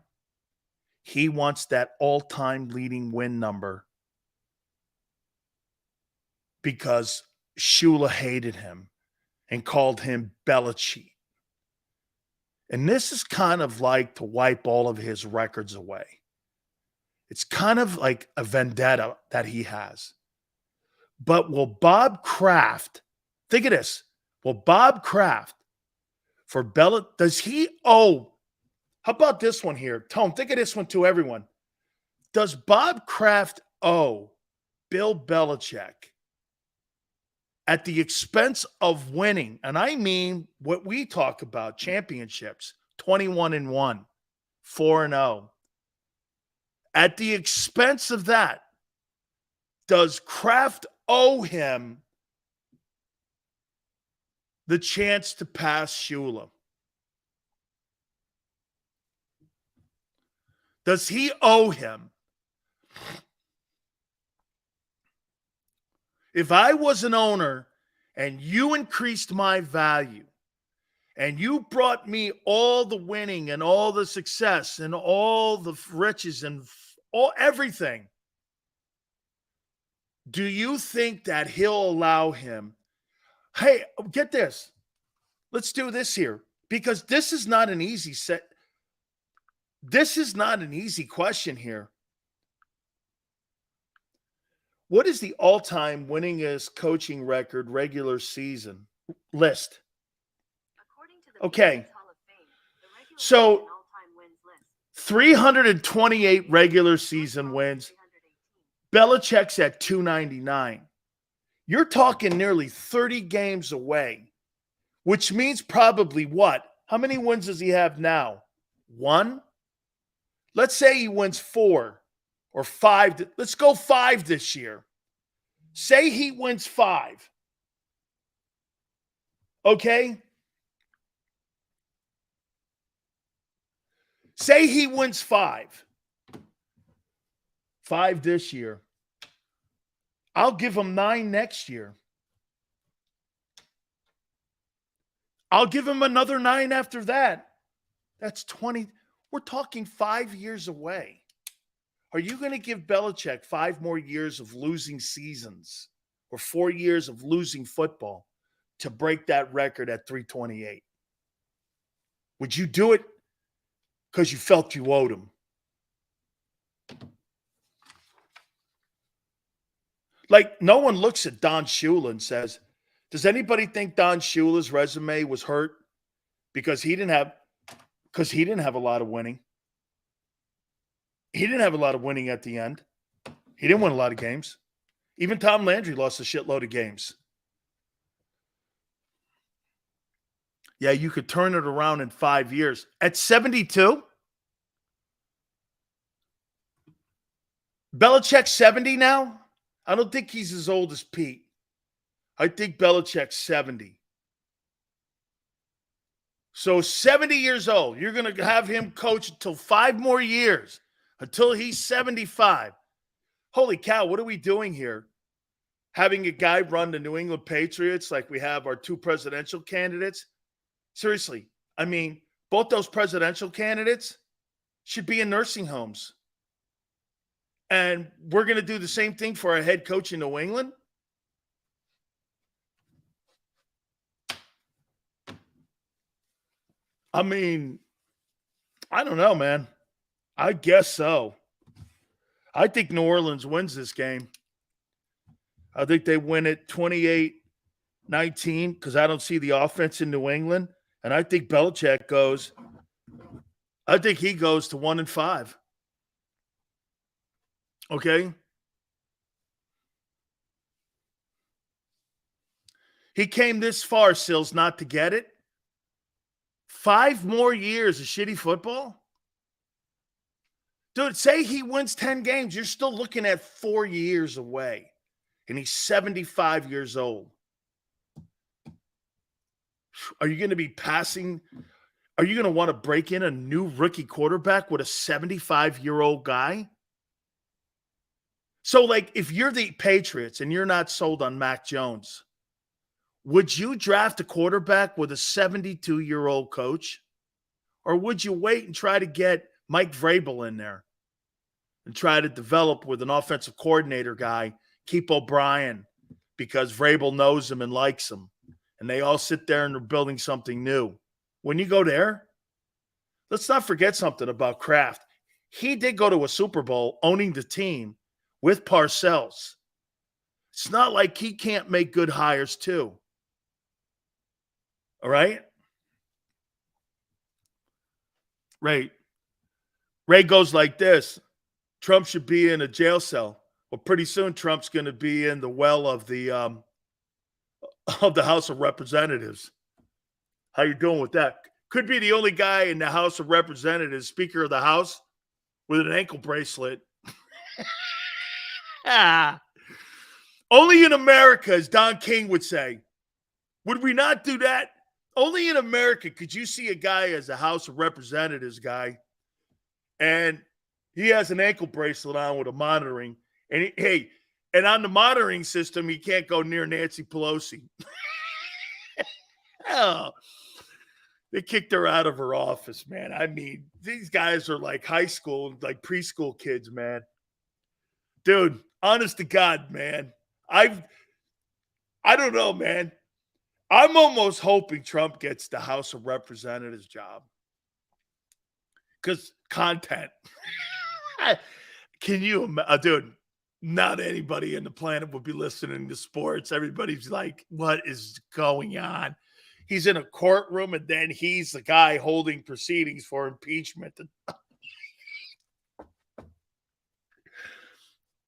[SPEAKER 1] He wants that all-time leading win number because Shula hated him and called him Belichick. And this is kind of like to wipe all of his records away. It's kind of like a vendetta that he has. But will Bob Kraft, think of this, will Bob Kraft, for Belichick, does he owe, how about this one here? Tone, think of this one to everyone. Does Bob Kraft owe Bill Belichick at the expense of winning, and I mean what we talk about, championships, 21-1, 4-0. At the expense of that, does Kraft owe him the chance to pass Shula? Does he owe him? If I was an owner and you increased my value and you brought me all the winning and all the success and all the riches and everything, do you think that he'll allow him? Hey, get this. Let's do this here because this is not an easy set. This is not an easy question here. What is the all-time winningest coaching record regular season list? Okay. So 328 regular season wins. Belichick's at 299. You're talking nearly 30 games away, which means probably what? How many wins does he have now? 1? Let's say he wins 4 or 5. Let's go 5 this year. Say he wins 5. Okay? Say he wins 5. 5 this year. I'll give him 9 next year. I'll give him another 9 after that. That's 20. We're talking 5 years away. Are you going to give Belichick 5 more years of losing seasons or 4 years of losing football to break that record at 328? Would you do it because you felt you owed him? Like, no one looks at Don Shula and says, does anybody think Don Shula's resume was hurt because he didn't have a lot of winning? He didn't have a lot of winning at the end. He didn't win a lot of games. Even Tom Landry lost a shitload of games. Yeah, you could turn it around in 5 years. At 72? Belichick's 70 now? I don't think he's as old as Pete. I think Belichick's 70. So 70 years old, you're going to have him coach until 5 more years, until he's 75. Holy cow, what are we doing here? Having a guy run the New England Patriots like we have our 2 presidential candidates? Seriously, I mean, both those presidential candidates should be in nursing homes. And we're going to do the same thing for our head coach in New England? I mean, I don't know, man. I guess so. I think New Orleans wins this game. I think they win it 28-19 because I don't see the offense in New England. And I think Belichick goes to 1-5. Okay? He came this far, Sills, not to get it. 5 more years of shitty football? Dude, say he wins 10 games. You're still looking at 4 years away. And he's 75 years old. Are you going to be passing? Are you going to want to break in a new rookie quarterback with a 75-year-old guy? So, like, if you're the Patriots and you're not sold on Mac Jones, would you draft a quarterback with a 72-year-old coach? Or would you wait and try to get Mike Vrabel in there and try to develop with an offensive coordinator guy, keep O'Brien, because Vrabel knows him and likes him, and they all sit there and they're building something new? When you go there, let's not forget something about Kraft. He did go to a Super Bowl owning the team with Parcells. It's not like he can't make good hires too. All right? Right. Ray goes like this. Trump should be in a jail cell. Well, pretty soon Trump's going to be in the well of the House of Representatives. How you doing with that? Could be the only guy in the House of Representatives, Speaker of the House, with an ankle bracelet. Only in America, as Don King would say. Would we not do that? Only in America could you see a guy as a House of Representatives guy, and he has an ankle bracelet on with a monitoring. And and on the monitoring system, he can't go near Nancy Pelosi. Oh, they kicked her out of her office, man. I mean, these guys are like high school, like preschool kids, man. Dude, honest to God, man. I don't know, man. I'm almost hoping Trump gets the House of Representatives job. Because content. Can you imagine? Dude, not anybody in the planet would be listening to sports. Everybody's like, what is going on? He's in a courtroom, and then he's the guy holding proceedings for impeachment.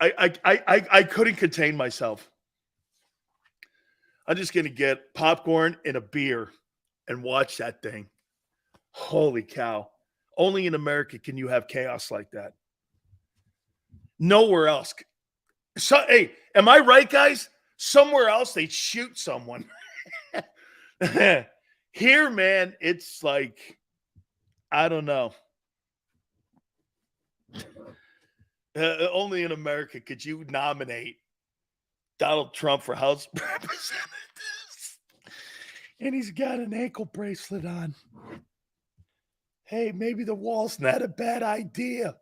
[SPEAKER 1] I couldn't contain myself. I'm just going to get popcorn and a beer and watch that thing. Holy cow. Only in America can you have chaos like that. Nowhere else. So, hey, am I right, guys? Somewhere else, they'd shoot someone. Here, man, it's like, I don't know. Only in America could you nominate Donald Trump for House of Representatives. And he's got an ankle bracelet on. Hey, maybe the wall's not a bad idea.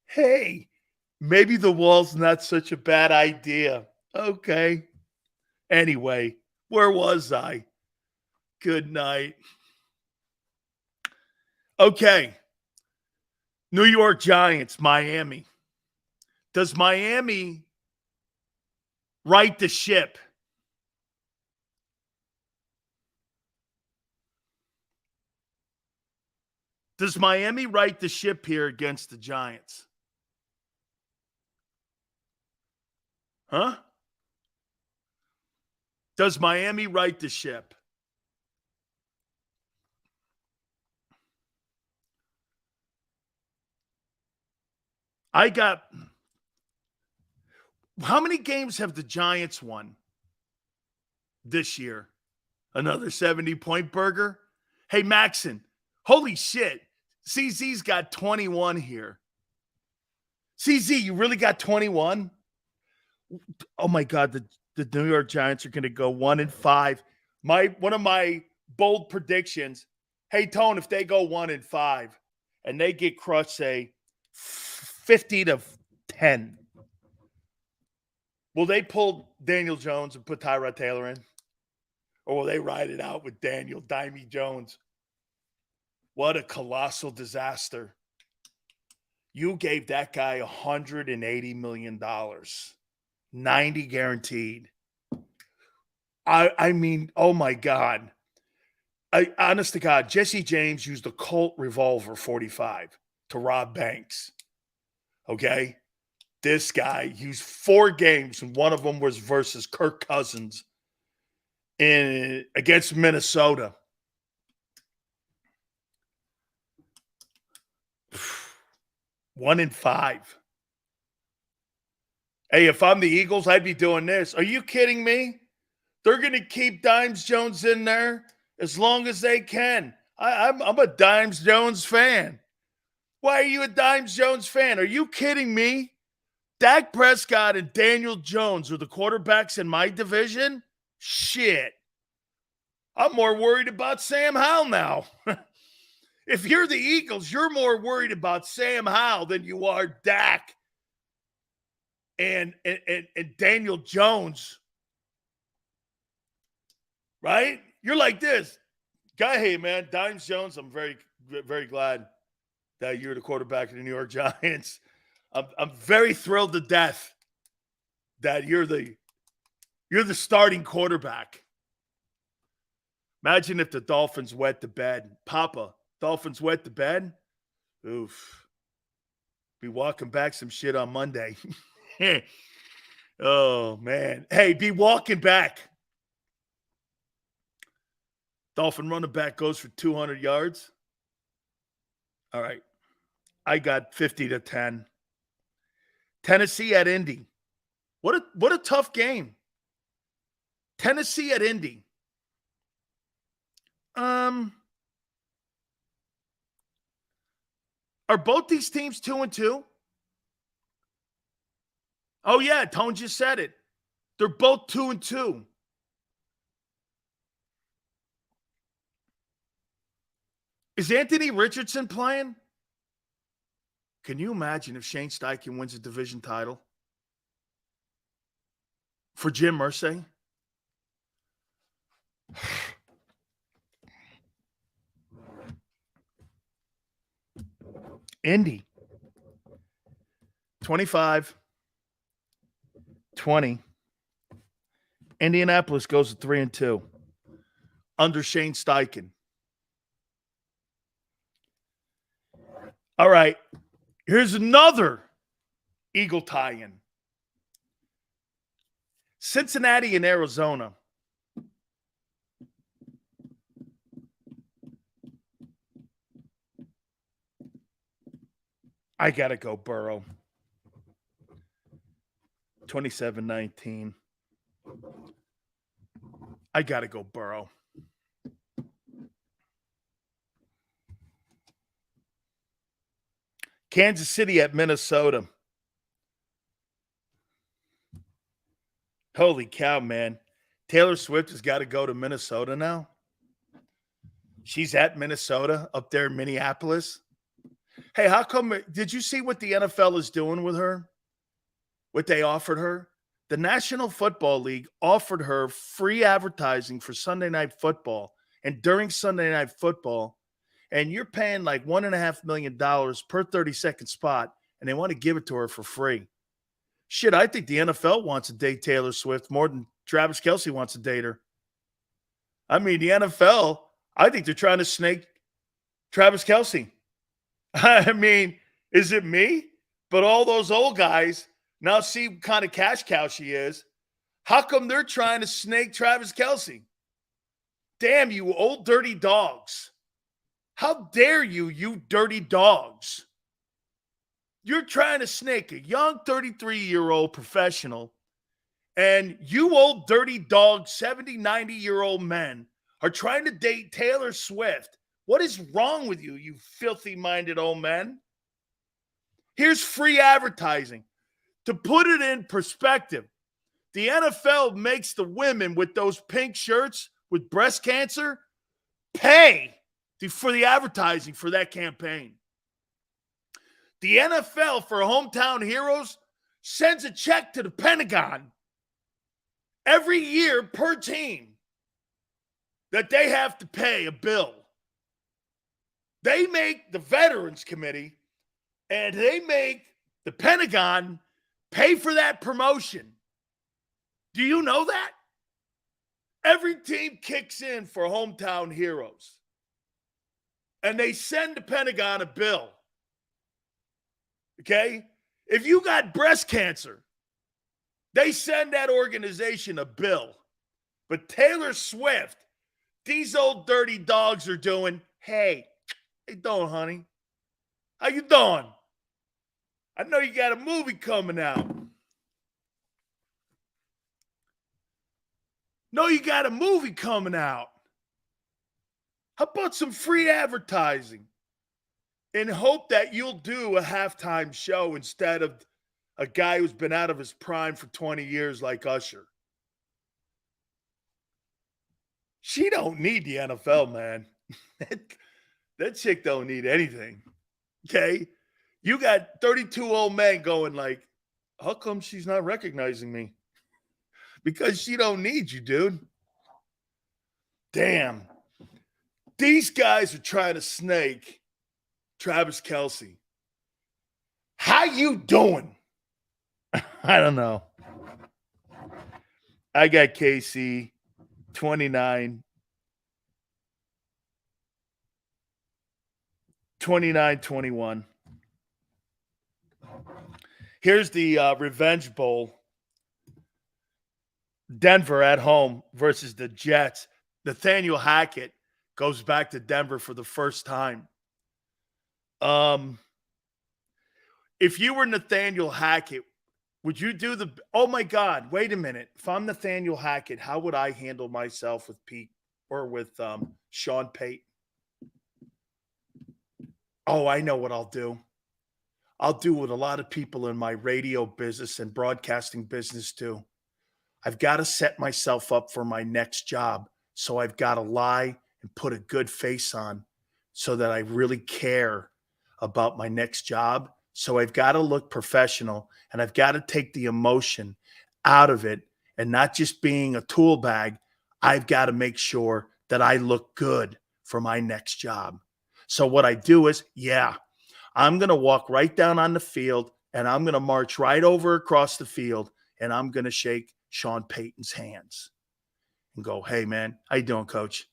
[SPEAKER 1] Hey, maybe the wall's not such a bad idea. Okay. Anyway, where was I? Good night. Okay. New York Giants, Miami. Does Miami right the ship? Does Miami right the ship here against the Giants? Huh? Does Miami right the ship? I got. How many games have the Giants won this year? Another 70-point burger? Hey, Maxon, holy shit. CZ's got 21 here. CZ, you really got 21? Oh, my God. The New York Giants are going to go 1-5. One of my bold predictions, hey, Tone, if they go 1-5 and they get crushed, say, 50-10, will they pull Daniel Jones and put Tyrod Taylor in? Or will they ride it out with Daniel Dimey Jones? What a colossal disaster. You gave that guy $180 million. 90 guaranteed. I mean, oh my God. Honest to God, Jesse James used a Colt revolver 45 to rob banks. Okay? This guy used 4 games, and one of them was versus Kirk Cousins against Minnesota. One in 5. Hey, if I'm the Eagles, I'd be doing this. Are you kidding me? They're going to keep Dimes Jones in there as long as they can. I'm a Dimes Jones fan. Why are you a Dimes Jones fan? Are you kidding me? Dak Prescott and Daniel Jones are the quarterbacks in my division? Shit. I'm more worried about Sam Howell now. If you're the Eagles, you're more worried about Sam Howell than you are Dak and Daniel Jones. Right? You're like this. Guy, hey, man, Dimes Jones, I'm very, very glad that you're the quarterback of the New York Giants. I'm very thrilled to death that you're the starting quarterback. Imagine if the Dolphins wet the bed. Papa, Dolphins wet the bed? Oof. Be walking back some shit on Monday. Oh, man. Hey, be walking back. Dolphin running back goes for 200 yards. All right. I got 50-10. Tennessee at Indy. What a tough game. Tennessee at Indy. Are both these teams 2-2? Oh, yeah, Tone just said it. They're both 2-2. Is Anthony Richardson playing? Can you imagine if Shane Steichen wins a division title for Jim Irsay? Indy. 25-20. Indianapolis goes to 3-2 under Shane Steichen. All right. Here's another Eagle tie-in. Cincinnati and Arizona. I got to go Burrow. 27-19. I got to go Burrow. Kansas City at Minnesota. Holy cow, man. Taylor Swift has got to go to Minnesota now. She's at Minnesota up there in Minneapolis. Hey, how come? Did you see what the NFL is doing with her? What they offered her? The National Football League offered her free advertising for Sunday Night Football. And during Sunday Night Football, and you're paying like $1.5 million per 30-second spot, and they want to give it to her for free. Shit, I think the NFL wants to date Taylor Swift more than Travis Kelce wants to date her. I mean, the NFL, I think they're trying to snake Travis Kelce. I mean, is it me? But all those old guys now see what kind of cash cow she is. How come they're trying to snake Travis Kelce? Damn you, old dirty dogs. How dare you, you dirty dogs? You're trying to snake a young 33-year-old professional, and you old dirty dogs, 70, 90-year-old men are trying to date Taylor Swift. What is wrong with you, you filthy-minded old men? Here's free advertising. To put it in perspective, the NFL makes the women with those pink shirts with breast cancer pay for the advertising for that campaign. The NFL for Hometown Heroes sends a check to the Pentagon every year per team that they have to pay a bill. They make the Veterans Committee and they make the Pentagon pay for that promotion. Do you know that? Every team kicks in for Hometown Heroes. And they send the Pentagon a bill. Okay? If you got breast cancer, they send that organization a bill. But Taylor Swift, these old dirty dogs are doing, hey, how you doing, honey? How you doing? I know you got a movie coming out. How about some free advertising? And hope that you'll do a halftime show instead of a guy who's been out of his prime for 20 years like Usher. She don't need the NFL, man. That chick don't need anything. Okay? You got 32 old men going like, how come she's not recognizing me? Because she don't need you, dude. Damn. These guys are trying to snake Travis Kelce. How you doing? I don't know. I got KC 29. 29-21. Here's the Revenge Bowl. Denver at home versus the Jets. Nathaniel Hackett goes back to Denver for the first time. If you were Nathaniel Hackett, would you do the – oh, my God, wait a minute. If I'm Nathaniel Hackett, how would I handle myself with Pete or with Sean Payton? Oh, I know what I'll do. I'll do what a lot of people in my radio business and broadcasting business do. I've got to set myself up for my next job. So I've got to lie and put a good face on so that I really care about my next job. So I've got to look professional and I've got to take the emotion out of it and not just being a tool bag. I've got to make sure that I look good for my next job. So what I do is, I'm going to walk right down on the field and I'm going to march right over across the field and I'm going to shake Sean Payton's hands and go, hey, man, how you doing, coach?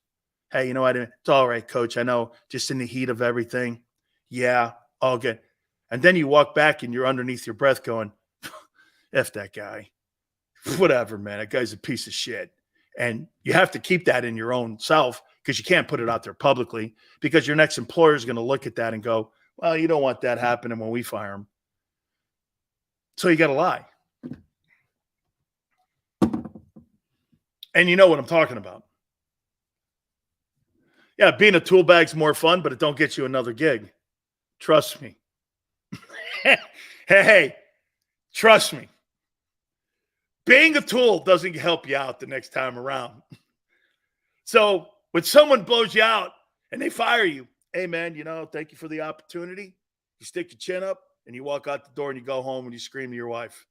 [SPEAKER 1] Hey, you know what? It's all right, coach. I know, just in the heat of everything. Yeah, all good. And then you walk back and you're underneath your breath going, F that guy. Whatever, man. That guy's a piece of shit. And you have to keep that in your own self because you can't put it out there publicly because your next employer is going to look at that and go, well, you don't want that happening when we fire him. So you got to lie. And you know what I'm talking about. Yeah, being a tool bag's more fun, but it don't get you another gig. Trust me. hey, trust me. Being a tool doesn't help you out the next time around. So when someone blows you out and they fire you, hey, man, thank you for the opportunity. You stick your chin up and you walk out the door and you go home and you scream to your wife.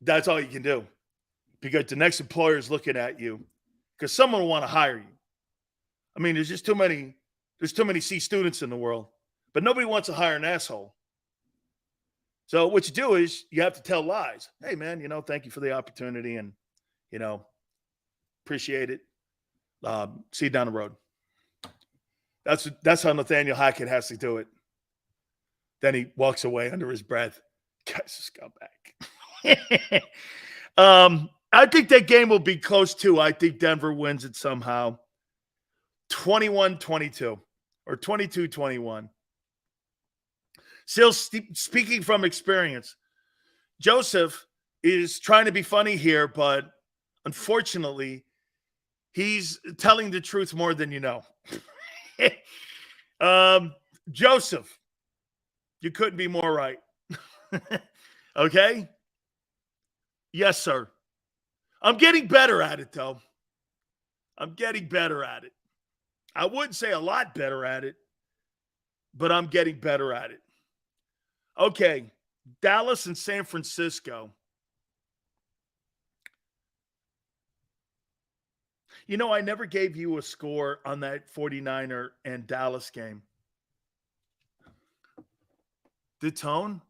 [SPEAKER 1] That's all you can do. Because the next employer is looking at you because someone will want to hire you. I mean, there's too many C students in the world, but nobody wants to hire an asshole. So what you do is you have to tell lies. Hey, man, thank you for the opportunity and, appreciate it. See you down the road. That's how Nathaniel Hackett has to do it. Then he walks away under his breath. Guy's a scumbag. I think that game will be close too. I think Denver wins it somehow. 21-22 or 22-21. Still speaking from experience, Joseph is trying to be funny here, but unfortunately, he's telling the truth more than you know. Joseph, you couldn't be more right. Okay? Yes, sir. I'm getting better at it, though. I'm getting better at it. I wouldn't say a lot better at it, but I'm getting better at it. Okay, Dallas and San Francisco. I never gave you a score on that 49er and Dallas game. The tone?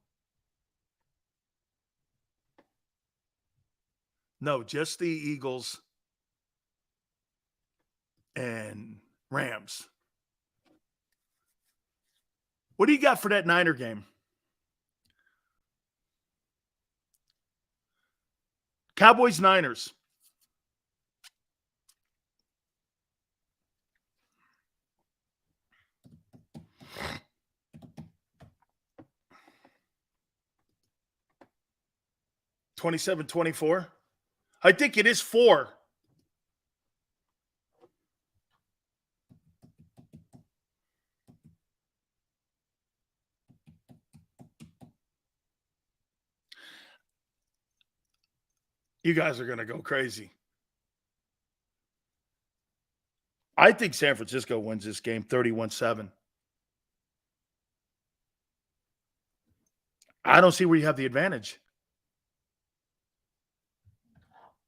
[SPEAKER 1] No, just the Eagles and Rams. What do you got for that Niner game? Cowboys, Niners. $27-24. I think it is 4. You guys are going to go crazy. I think San Francisco wins this game 31-7. I don't see where you have the advantage.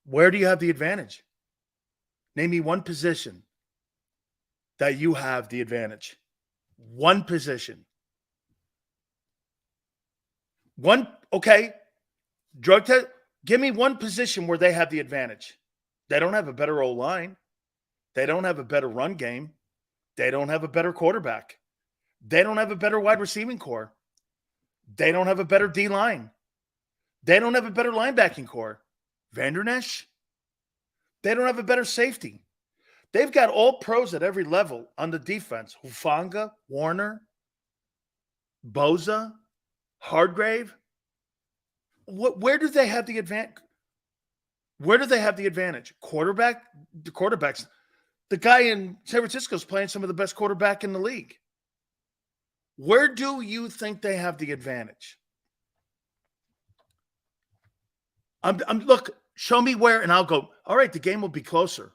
[SPEAKER 1] Where do you have the advantage? Name me one position that you have the advantage. One position. Okay. Drug test. Give me one position where they have the advantage. They don't have a better O-line. They don't have a better run game. They don't have a better quarterback. They don't have a better wide receiving core. They don't have a better D-line. They don't have a better linebacking core. Vandernesh? They don't have a better safety. They've got all pros at every level on the defense. Hufanga, Warner, Boza, Hardgrave. Where do they have the advantage? Where do they have the advantage? Quarterback? The quarterbacks. The guy in San Francisco is playing some of the best quarterback in the league. Where do you think they have the advantage? Look, show me where, and I'll go, all right, the game will be closer.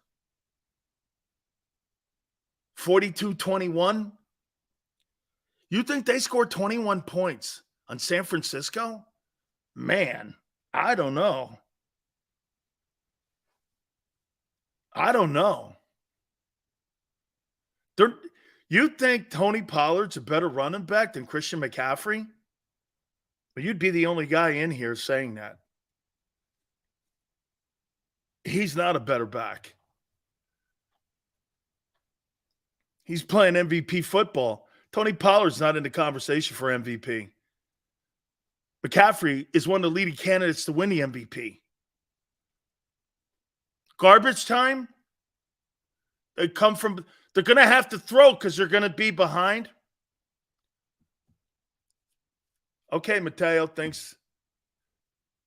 [SPEAKER 1] 42-21. You think they scored 21 points on San Francisco? Man, I don't know. You think Tony Pollard's a better running back than Christian McCaffrey? But you'd be the only guy in here saying that. He's not a better back. He's playing MVP football. Tony Pollard's not in the conversation for MVP. McCaffrey is one of the leading candidates to win the MVP. Garbage time? They're going to have to throw because they're going to be behind. Okay, Mateo thinks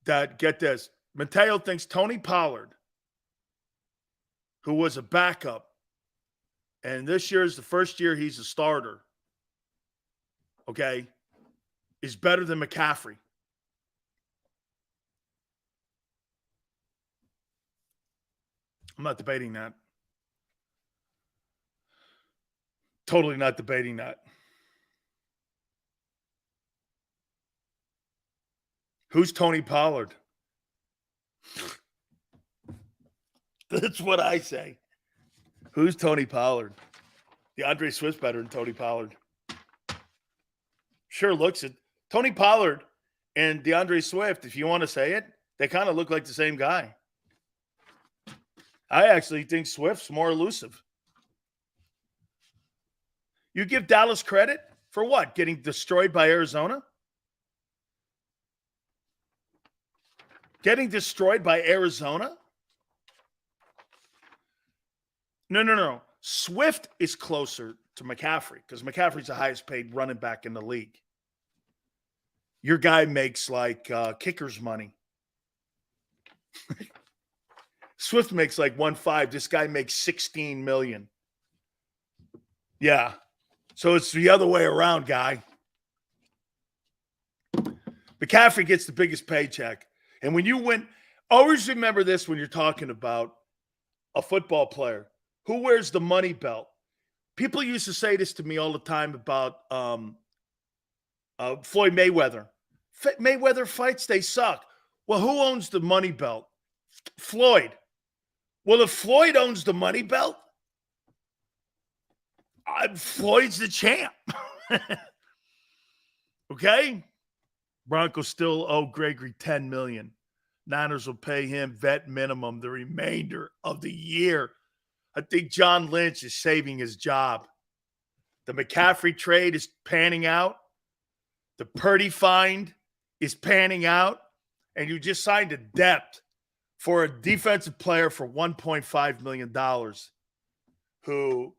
[SPEAKER 1] that, get this, Mateo thinks Tony Pollard, who was a backup, and this year is the first year he's a starter, okay, is better than McCaffrey. I'm not debating that. Totally not debating that. Who's Tony Pollard? That's what I say. Who's Tony Pollard? DeAndre Swift's better than Tony Pollard. Sure looks it. Tony Pollard and DeAndre Swift, if you want to say it, they kind of look like the same guy. I actually think Swift's more elusive. You give Dallas credit for what? Getting destroyed by Arizona? Getting destroyed by Arizona? No. Swift is closer to McCaffrey because McCaffrey's the highest paid running back in the league. Your guy makes like kicker's money. Swift makes like 1.5. This guy makes $16 million. Yeah. So it's the other way around, guy. McCaffrey gets the biggest paycheck. And when you win, always remember this when you're talking about a football player. Who wears the money belt? People used to say this to me all the time about Floyd Mayweather. Mayweather fights, they suck. Well, who owns the money belt? Floyd. Well, if Floyd owns the money belt, Floyd's the champ. Okay? Broncos still owe Gregory $10 million. Niners will pay him vet minimum the remainder of the year. I think John Lynch is saving his job. The McCaffrey trade is panning out. The Purdy find is panning out. And you just signed a depth for a defensive player for $1.5 million who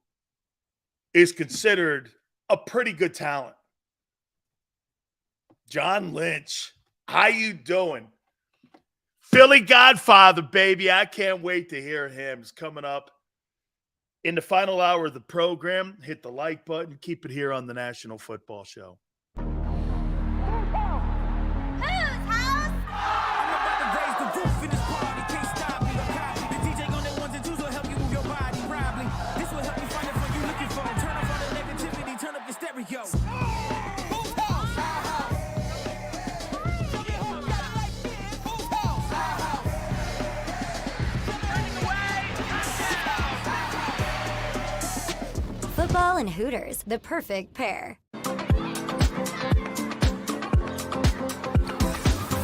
[SPEAKER 1] is considered a pretty good talent. John Lynch, how you doing? Philly Godfather, baby. I can't wait to hear him. It's coming up in the final hour of the program. Hit the like button. Keep it here on the National Football Show.
[SPEAKER 2] Football and Hooters, the perfect pair.